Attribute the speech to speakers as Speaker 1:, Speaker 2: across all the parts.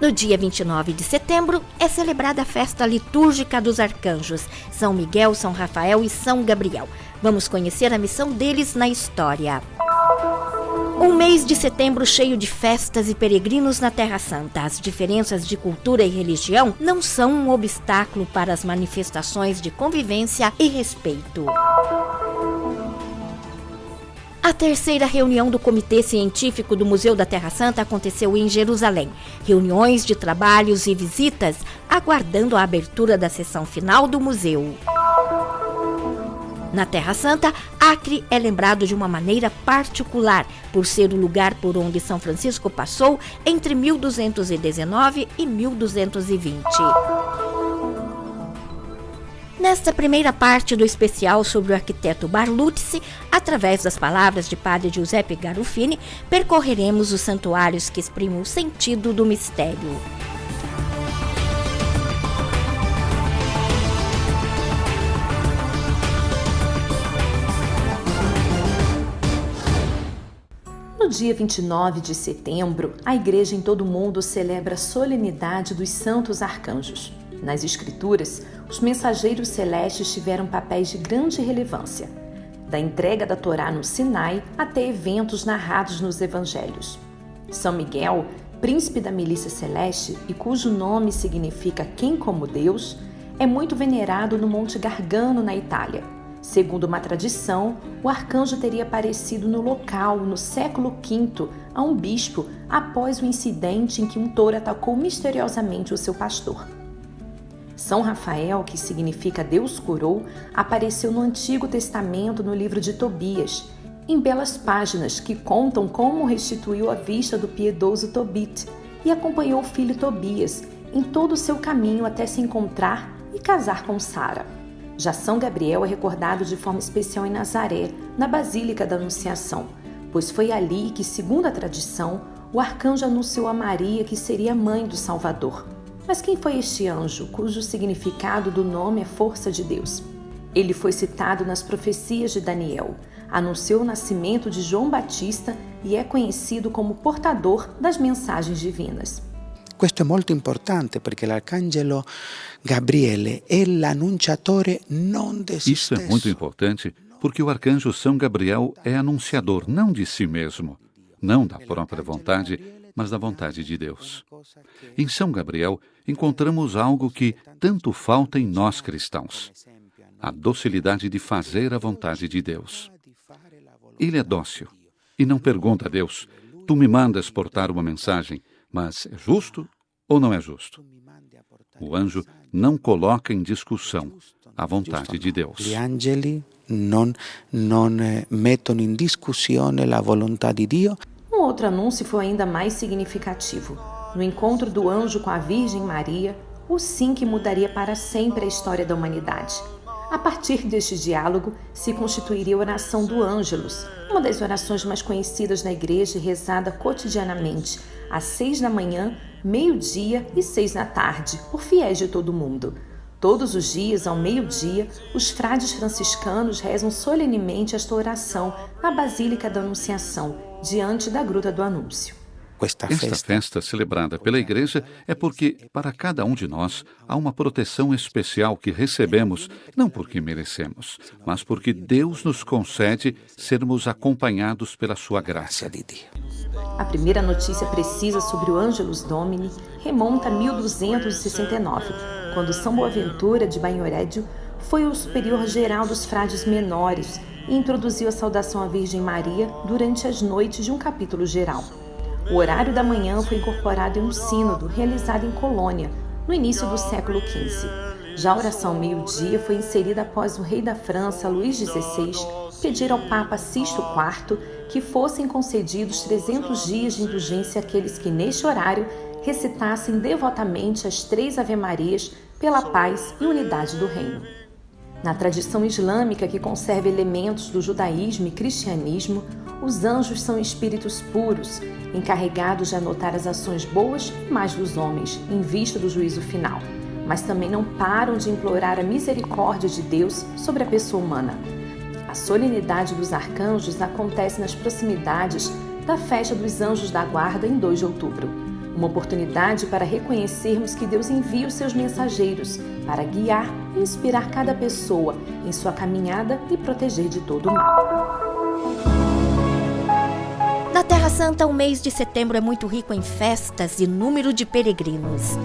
Speaker 1: No dia 29 de setembro é celebrada a festa litúrgica dos arcanjos, São Miguel, São Rafael e São Gabriel. Vamos conhecer a missão deles na história. Um mês de setembro cheio de festas e peregrinos na Terra Santa. As diferenças de cultura e religião não são um obstáculo para as manifestações de convivência e respeito. A terceira reunião do Comitê Científico do Museu da Terra Santa aconteceu em Jerusalém. Reuniões de trabalhos e visitas, aguardando a abertura da sessão final do museu. Na Terra Santa, Acre é lembrado de uma maneira particular, por ser o lugar por onde São Francisco passou entre 1219 e 1220. Nesta primeira parte do especial sobre o arquiteto Barluzzi, através das palavras de Padre Giuseppe Garufini, percorreremos os santuários que exprimem o sentido do mistério.
Speaker 2: No dia 29 de setembro, a Igreja em todo o mundo celebra a solenidade dos Santos Arcanjos. Nas Escrituras, os mensageiros celestes tiveram papéis de grande relevância, da entrega da Torá no Sinai até eventos narrados nos Evangelhos. São Miguel, príncipe da milícia celeste e cujo nome significa quem como Deus, é muito venerado no Monte Gargano, na Itália. Segundo uma tradição, o arcanjo teria aparecido no local no século V a um bispo após o incidente em que um touro atacou misteriosamente o seu pastor. São Rafael, que significa Deus curou, apareceu no Antigo Testamento no livro de Tobias, em belas páginas que contam como restituiu a vista do piedoso Tobit e acompanhou o filho Tobias em todo o seu caminho até se encontrar e casar com Sara. Já São Gabriel é recordado de forma especial em Nazaré, na Basílica da Anunciação, pois foi ali que, segundo a tradição, o arcanjo anunciou a Maria que seria a mãe do Salvador. Mas quem foi este anjo, cujo significado do nome é força de Deus? Ele foi citado nas profecias de Daniel, anunciou o nascimento de João Batista e é conhecido como portador das mensagens divinas.
Speaker 3: Questo è molto importante perché l'arcangelo Gabriele è l'annunciatore non de se
Speaker 4: Isso
Speaker 3: stesso.
Speaker 4: é muito importante porque o arcanjo São Gabriel é anunciador não de si mesmo, não da própria vontade, mas da vontade de Deus. Em São Gabriel, encontramos algo que tanto falta em nós cristãos: a docilidade de fazer a vontade de Deus. Ele é dócil e não pergunta a Deus: tu me mandas portar uma mensagem, mas é justo ou não é justo? O anjo não coloca em discussão a vontade de Deus.
Speaker 3: Gli angeli non mettono in discussione la volontà di Dio.
Speaker 2: Um outro anúncio foi ainda mais significativo. No encontro do anjo com a Virgem Maria, o sim que mudaria para sempre a história da humanidade. A partir deste diálogo, se constituiria a oração do Ângelus, uma das orações mais conhecidas na igreja e rezada cotidianamente, às 6 da manhã, meio-dia e 6 da tarde, por fiéis de todo o mundo. Todos os dias, ao meio-dia, os frades franciscanos rezam solenemente esta oração na Basílica da Anunciação, diante da Gruta do Anúncio.
Speaker 4: Esta festa celebrada pela Igreja é porque, para cada um de nós, há uma proteção especial que recebemos, não porque merecemos, mas porque Deus nos concede sermos acompanhados pela sua graça.
Speaker 2: A primeira notícia precisa sobre o Angelus Domini remonta a 1269, quando São Boaventura de Banhorédio foi o superior geral dos frades menores e introduziu a saudação à Virgem Maria durante as noites de um capítulo geral. O horário da manhã foi incorporado em um sínodo realizado em Colônia, no início do século XV. Já a oração ao meio-dia foi inserida após o rei da França, Luís XVI, pedir ao Papa Sisto IV que fossem concedidos 300 dias de indulgência àqueles que, neste horário, recitassem devotamente as 3 Ave-Marias pela paz e unidade do reino. Na tradição islâmica, que conserva elementos do judaísmo e cristianismo, os anjos são espíritos puros, encarregados de anotar as ações boas e más dos homens, em vista do juízo final, mas também não param de implorar a misericórdia de Deus sobre a pessoa humana. A solenidade dos arcanjos acontece nas proximidades da festa dos Anjos da Guarda em 2 de outubro. Uma oportunidade para reconhecermos que Deus envia os seus mensageiros para guiar e inspirar cada pessoa em sua caminhada e proteger de todo o mal.
Speaker 1: Na Terra Santa, o mês de setembro é muito rico em festas e número de peregrinos.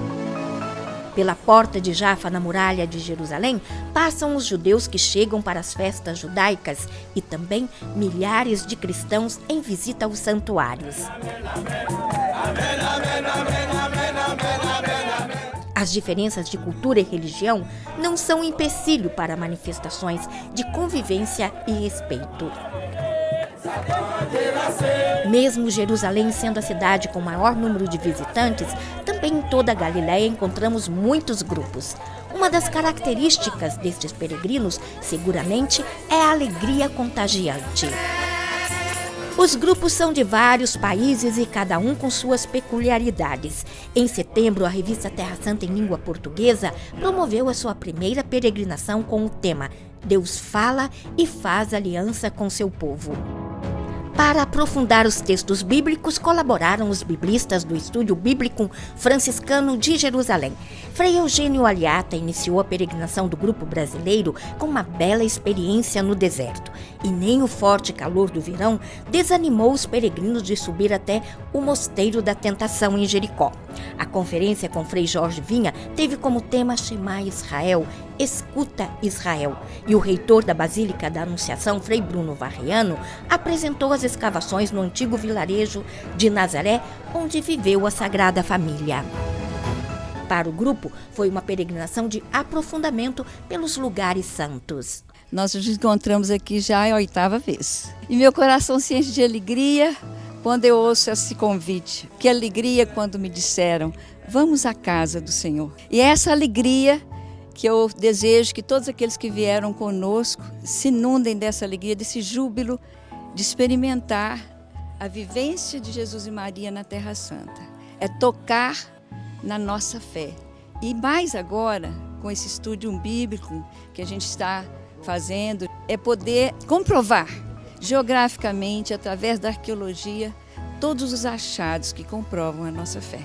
Speaker 1: Pela porta de Jafa, na muralha de Jerusalém, passam os judeus que chegam para as festas judaicas e também milhares de cristãos em visita aos santuários. As diferenças de cultura e religião não são empecilho para manifestações de convivência e respeito. Mesmo Jerusalém sendo a cidade com maior número de visitantes, também em toda a Galiléia encontramos muitos grupos. Uma das características destes peregrinos, seguramente, é a alegria contagiante. Os grupos são de vários países e cada um com suas peculiaridades. Em setembro, a revista Terra Santa em língua portuguesa promoveu a sua primeira peregrinação com o tema Deus fala e faz aliança com seu povo. Para aprofundar os textos bíblicos, colaboraram os biblistas do Estúdio Bíblico Franciscano de Jerusalém. Frei Eugênio Aliata iniciou a peregrinação do grupo brasileiro com uma bela experiência no deserto. E nem o forte calor do verão desanimou os peregrinos de subir até o Mosteiro da Tentação em Jericó. A conferência com Frei Jorge Vinha teve como tema Shema Israel, Escuta Israel. E o reitor da Basílica da Anunciação, Frei Bruno Varriano, apresentou as escavações no antigo vilarejo de Nazaré, onde viveu a Sagrada Família. Para o grupo, foi uma peregrinação de aprofundamento pelos lugares santos.
Speaker 5: Nós nos encontramos aqui já a 8ª vez. E meu coração se enche de alegria quando eu ouço esse convite. Que alegria quando me disseram, vamos à casa do Senhor. E essa alegria que eu desejo que todos aqueles que vieram conosco se inundem dessa alegria, desse júbilo de experimentar a vivência de Jesus e Maria na Terra Santa. É tocar na nossa fé. E mais agora, com esse estudo bíblico que a gente está fazendo, é poder comprovar geograficamente, através da arqueologia, todos os achados que comprovam a nossa fé.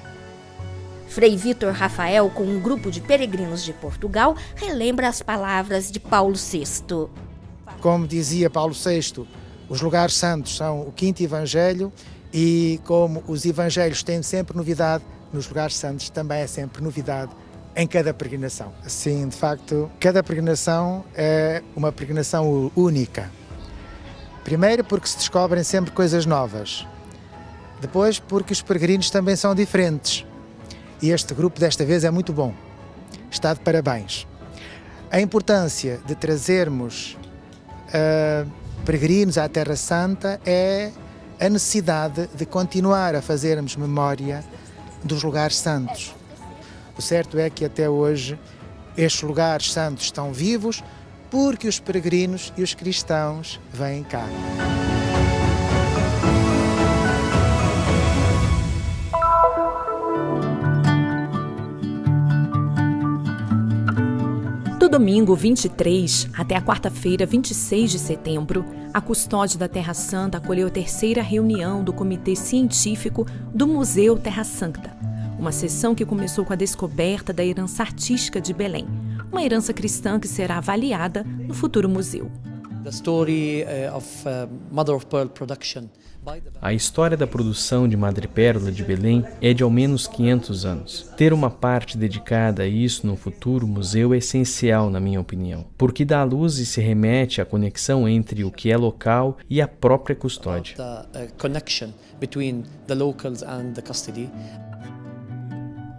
Speaker 1: Frei Vítor Rafael, com um grupo de peregrinos de Portugal, relembra as palavras de Paulo VI.
Speaker 6: Como dizia Paulo VI, os lugares santos são o 5º Evangelho e como os Evangelhos têm sempre novidade, nos lugares santos também é sempre novidade em cada peregrinação. Sim, de facto, cada peregrinação é uma peregrinação única. Primeiro porque se descobrem sempre coisas novas. Depois porque os peregrinos também são diferentes. E este grupo desta vez é muito bom. Está de parabéns. A importância de trazermos peregrinos à Terra Santa é a necessidade de continuar a fazermos memória dos lugares santos. O certo é que até hoje estes lugares santos estão vivos porque os peregrinos e os cristãos vêm cá.
Speaker 7: Do domingo 23 até a quarta-feira 26 de setembro, a Custódia da Terra Santa acolheu a 3ª reunião do Comitê Científico do Museu Terra Santa, uma sessão que começou com a descoberta da herança artística de Belém, uma herança cristã que será avaliada no futuro museu.
Speaker 8: A história da produção de madrepérola de Belém é de ao menos 500 anos. Ter uma parte dedicada a isso no futuro museu é essencial, na minha opinião, porque dá luz e se remete à conexão entre o que é local e a própria custódia.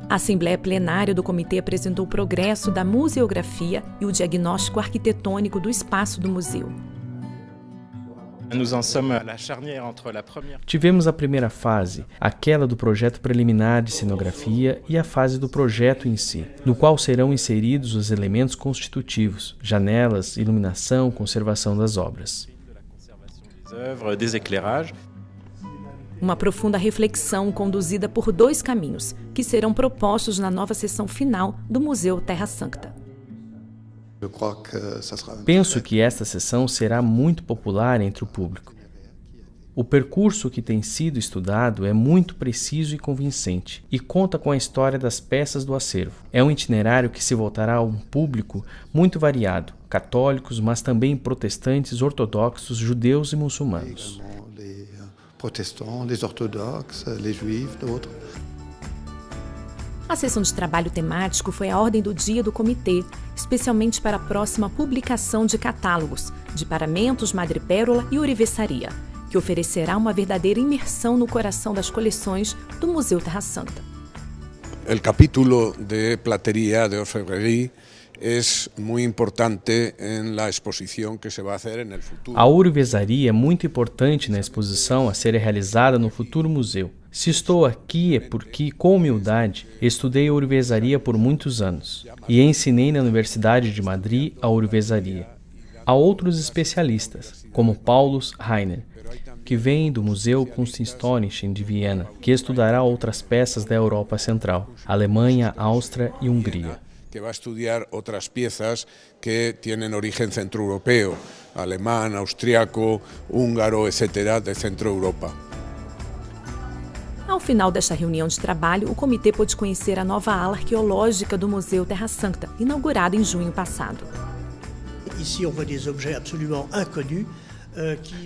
Speaker 7: A Assembleia Plenária do Comitê apresentou o progresso da museografia e o diagnóstico arquitetônico do espaço do museu.
Speaker 8: Tivemos a primeira fase, aquela do projeto preliminar de cenografia, e a fase do projeto em si, no qual serão inseridos os elementos constitutivos, janelas, iluminação, conservação das obras.
Speaker 7: Uma profunda reflexão conduzida por 2 caminhos, que serão propostos na nova sessão final do Museu Terra Santa.
Speaker 8: Penso que esta sessão será muito popular entre o público. O percurso que tem sido estudado é muito preciso e convincente e conta com a história das peças do acervo. É um itinerário que se voltará a um público muito variado, católicos, mas também protestantes, ortodoxos, judeus e muçulmanos.
Speaker 3: Les protestants, les orthodoxes, les juifs, d'autres.
Speaker 7: A sessão de trabalho temático foi a ordem do dia do comitê, especialmente para a próxima publicação de catálogos de paramentos, madrepérola e ourivesaria, que oferecerá uma verdadeira imersão no coração das coleções do Museu Terra Santa.
Speaker 9: O capítulo de platería, de orfebrería, é muito importante na exposição que se vai fazer no futuro.
Speaker 8: A ourivesaria é muito importante na exposição a ser realizada no futuro museu. Se estou aqui é porque, com humildade, estudei ourivesaria por muitos anos e ensinei na Universidade de Madrid a ourivesaria. Há outros especialistas, como Paulus Heiner, que vem do Museu Kunsthistorisches de Viena, que estudará outras peças da Europa Central, Alemanha, Áustria e Hungria.
Speaker 9: Que vai estudar outras peças que têm origem centro-europeu, alemão, austríaco, húngaro, etc., de Centro-Europa.
Speaker 7: Ao final desta reunião de trabalho, o comitê pôde conhecer a nova ala arqueológica do Museu Terra Santa, inaugurada em junho passado.
Speaker 10: Ici, on voit des objets absolument inconnus.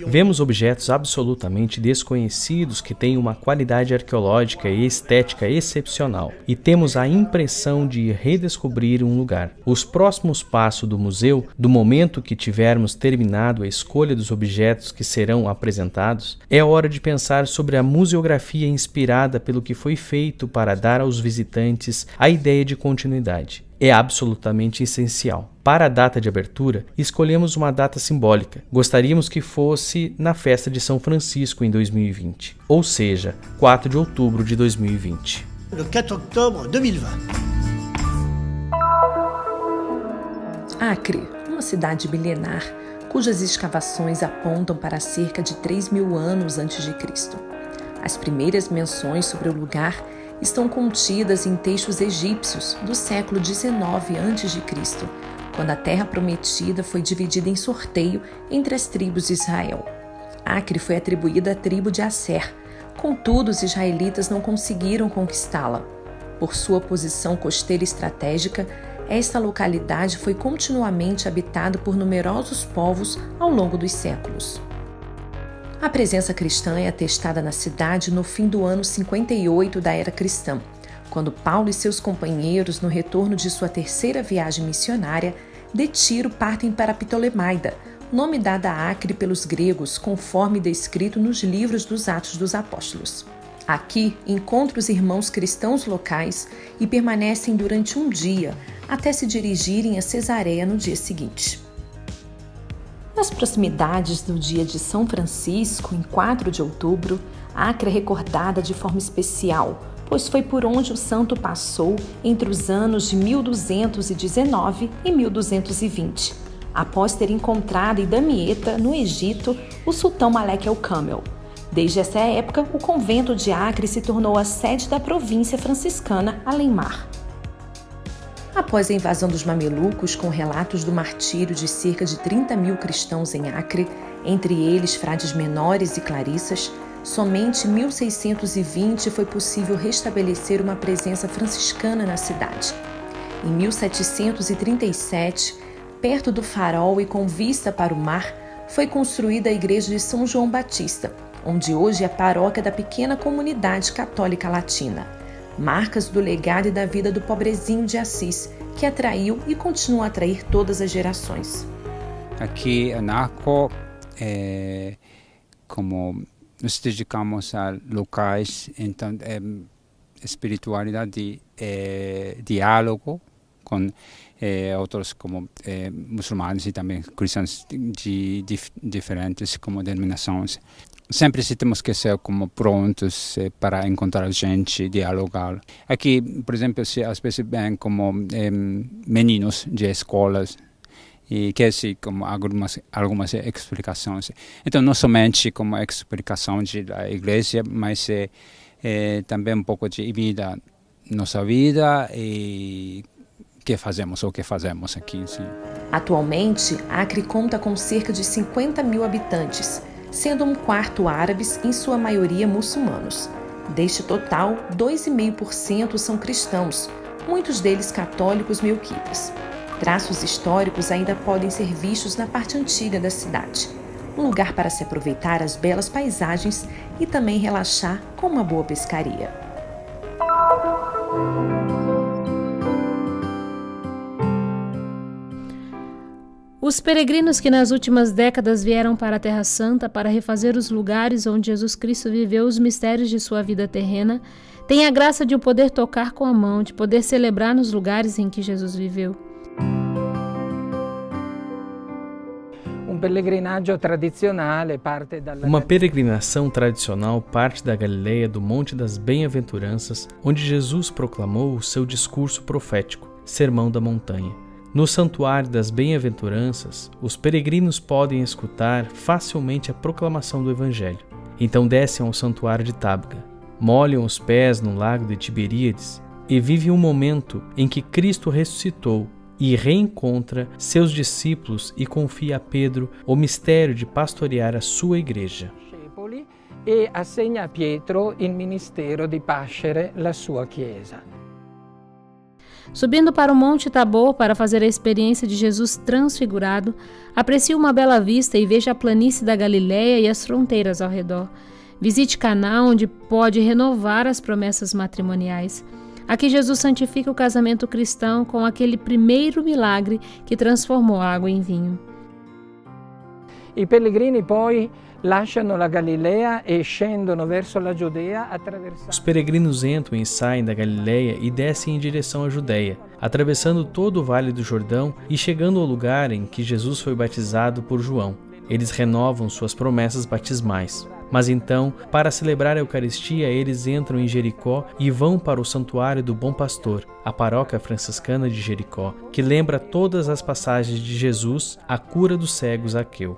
Speaker 8: Vemos objetos absolutamente desconhecidos que têm uma qualidade arqueológica e estética excepcional, e temos a impressão de redescobrir um lugar. Os próximos passos do museu, do momento que tivermos terminado a escolha dos objetos que serão apresentados, é hora de pensar sobre a museografia inspirada pelo que foi feito para dar aos visitantes a ideia de continuidade. É absolutamente essencial. Para a data de abertura, escolhemos uma data simbólica. Gostaríamos que fosse na festa de São Francisco em 2020, ou seja, 4 de outubro de 2020.
Speaker 10: Le 4 octobre 2020.
Speaker 2: Acre, uma cidade milenar, cujas escavações apontam para cerca de 3.000 anos antes de Cristo. As primeiras menções sobre o lugar estão contidas em textos egípcios do século XIX a.C., quando a terra prometida foi dividida em sorteio entre as tribos de Israel. Acre foi atribuída à tribo de Asser, contudo os israelitas não conseguiram conquistá-la. Por sua posição costeira estratégica, esta localidade foi continuamente habitada por numerosos povos ao longo dos séculos. A presença cristã é atestada na cidade no fim do ano 58 da Era Cristã, quando Paulo e seus companheiros, no retorno de sua terceira viagem missionária, de Tiro partem para Ptolemaida, nome dado a Acre pelos gregos, conforme descrito nos livros dos Atos dos Apóstolos. Aqui encontram os irmãos cristãos locais e permanecem durante um dia, até se dirigirem a Cesareia no dia seguinte. Nas proximidades do dia de São Francisco, em 4 de outubro, Acre é recordada de forma especial, pois foi por onde o santo passou entre os anos de 1219 e 1220, após ter encontrado em Damieta, no Egito, o sultão Malek el-Kamel. Desde essa época, o convento de Acre se tornou a sede da província franciscana Além-Mar. Após a invasão dos mamelucos, com relatos do martírio de cerca de 30.000 cristãos em Acre, entre eles frades menores e clarissas, somente em 1620 foi possível restabelecer uma presença franciscana na cidade. Em 1737, perto do farol e com vista para o mar, foi construída a igreja de São João Batista, onde hoje é a paróquia da pequena comunidade católica latina. Marcas do legado e da vida do pobrezinho de Assis, que atraiu e continua a atrair todas as gerações.
Speaker 11: Aqui em Acre, como nos dedicamos a locais, então, espiritualidade e diálogo com outros como muçulmanos e também cristãos de diferentes como denominações. Sempre temos que ser como prontos para encontrar gente, dialogar. Aqui, por exemplo, às vezes vêm como meninos de escolas e quer dizer como algumas explicações. Então, não somente como explicação da igreja, mas também um pouco de vida, nossa vida e o que fazemos aqui. Sim.
Speaker 2: Atualmente, Acre conta com cerca de 50.000 habitantes, sendo um quarto árabes, em sua maioria muçulmanos. Deste total, 2,5% são cristãos, muitos deles católicos melquitas. Traços históricos ainda podem ser vistos na parte antiga da cidade. Um lugar para se aproveitar as belas paisagens e também relaxar com uma boa pescaria.
Speaker 12: Os peregrinos que nas últimas décadas vieram para a Terra Santa para refazer os lugares onde Jesus Cristo viveu os mistérios de sua vida terrena, têm a graça de o poder tocar com a mão, de poder celebrar nos lugares em que Jesus viveu.
Speaker 8: Uma peregrinação tradicional parte da Galileia do Monte das Bem-aventuranças, onde Jesus proclamou o seu discurso profético, Sermão da Montanha. No Santuário das Bem-aventuranças, os peregrinos podem escutar facilmente a proclamação do Evangelho. Então descem ao Santuário de Tabga, molham os pés no lago de Tiberíades e vivem um momento em que Cristo ressuscitou e reencontra seus discípulos e confia a Pedro o mistério de pastorear a sua igreja.
Speaker 13: E assegna a Pietro il ministero di pascere la sua chiesa.
Speaker 12: Subindo para o Monte Tabor para fazer a experiência de Jesus transfigurado, aprecie uma bela vista e veja a planície da Galileia e as fronteiras ao redor. Visite Caná, onde pode renovar as promessas matrimoniais. Aqui Jesus santifica o casamento cristão com aquele primeiro milagre que transformou água em vinho.
Speaker 13: I pellegrini poi lasciano la Galilea e scendono verso la Giudea attraversando.
Speaker 8: Os peregrinos entram e saem da Galileia e descem em direção à Judeia, atravessando todo o Vale do Jordão e chegando ao lugar em que Jesus foi batizado por João. Eles renovam suas promessas batismais. Mas então, para celebrar a Eucaristia, eles entram em Jericó e vão para o Santuário do Bom Pastor, a paróquia franciscana de Jericó, que lembra todas as passagens de Jesus, a cura do cego Zaqueu.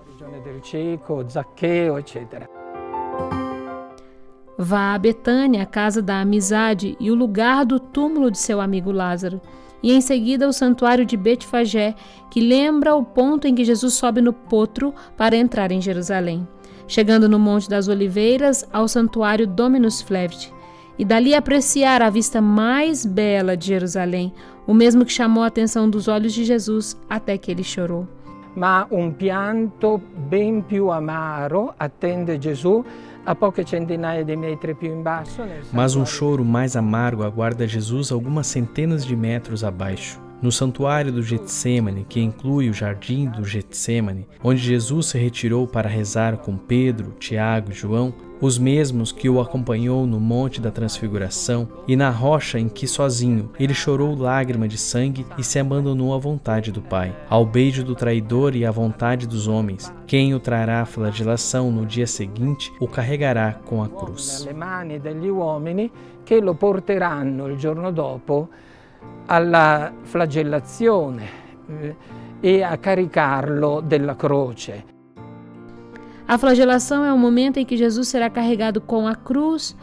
Speaker 12: Vá a Betânia, a casa da amizade e o lugar do túmulo de seu amigo Lázaro, e em seguida o santuário de Betfagé, que lembra o ponto em que Jesus sobe no potro para entrar em Jerusalém. Chegando no Monte das Oliveiras, ao santuário Dominus Flevit, e dali apreciar a vista mais bela de Jerusalém, o mesmo que chamou a atenção dos olhos de Jesus até que ele chorou.
Speaker 13: Ma un pianto ben più amaro attende Gesù a poche centinaia di metri più in basso.
Speaker 8: Mas um choro mais amargo aguarda Jesus algumas centenas de metros abaixo. No santuário do Getsêmani, que inclui o jardim do Getsêmani, onde Jesus se retirou para rezar com Pedro, Tiago e João, os mesmos que o acompanhou no Monte da Transfiguração, e na rocha em que sozinho ele chorou lágrima de sangue e se abandonou à vontade do Pai, ao beijo do traidor e à vontade dos homens. Quem o trará à flagelação no dia seguinte o carregará com a cruz.
Speaker 13: Alle mani degli uomini che lo porteranno il giorno dopo alla flagellazione e a caricarlo della croce.
Speaker 12: A flagelação é o momento em que Jesus será carregado com a cruz.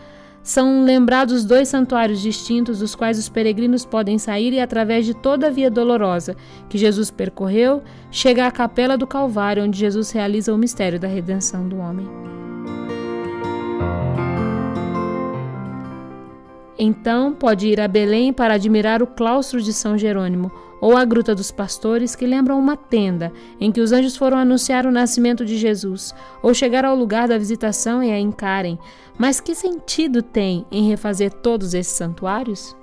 Speaker 12: São lembrados dois santuários distintos dos quais os peregrinos podem sair e, através de toda a via dolorosa que Jesus percorreu, chega à capela do Calvário, onde Jesus realiza o mistério da redenção do homem. Então, pode ir a Belém para admirar o claustro de São Jerônimo, ou a Gruta dos Pastores, que lembram uma tenda em que os anjos foram anunciar o nascimento de Jesus, ou chegar ao lugar da visitação e a encarem. Mas que sentido tem em refazer todos esses santuários?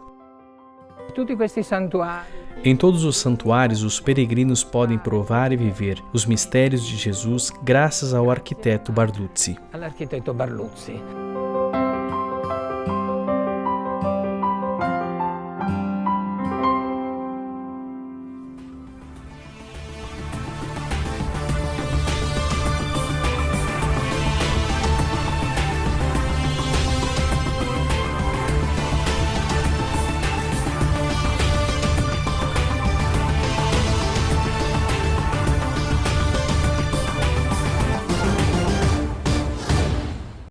Speaker 8: Em todos os santuários, os peregrinos podem provar e viver os mistérios de Jesus graças ao arquiteto Barluzzi.
Speaker 13: All'architetto Barluzzi.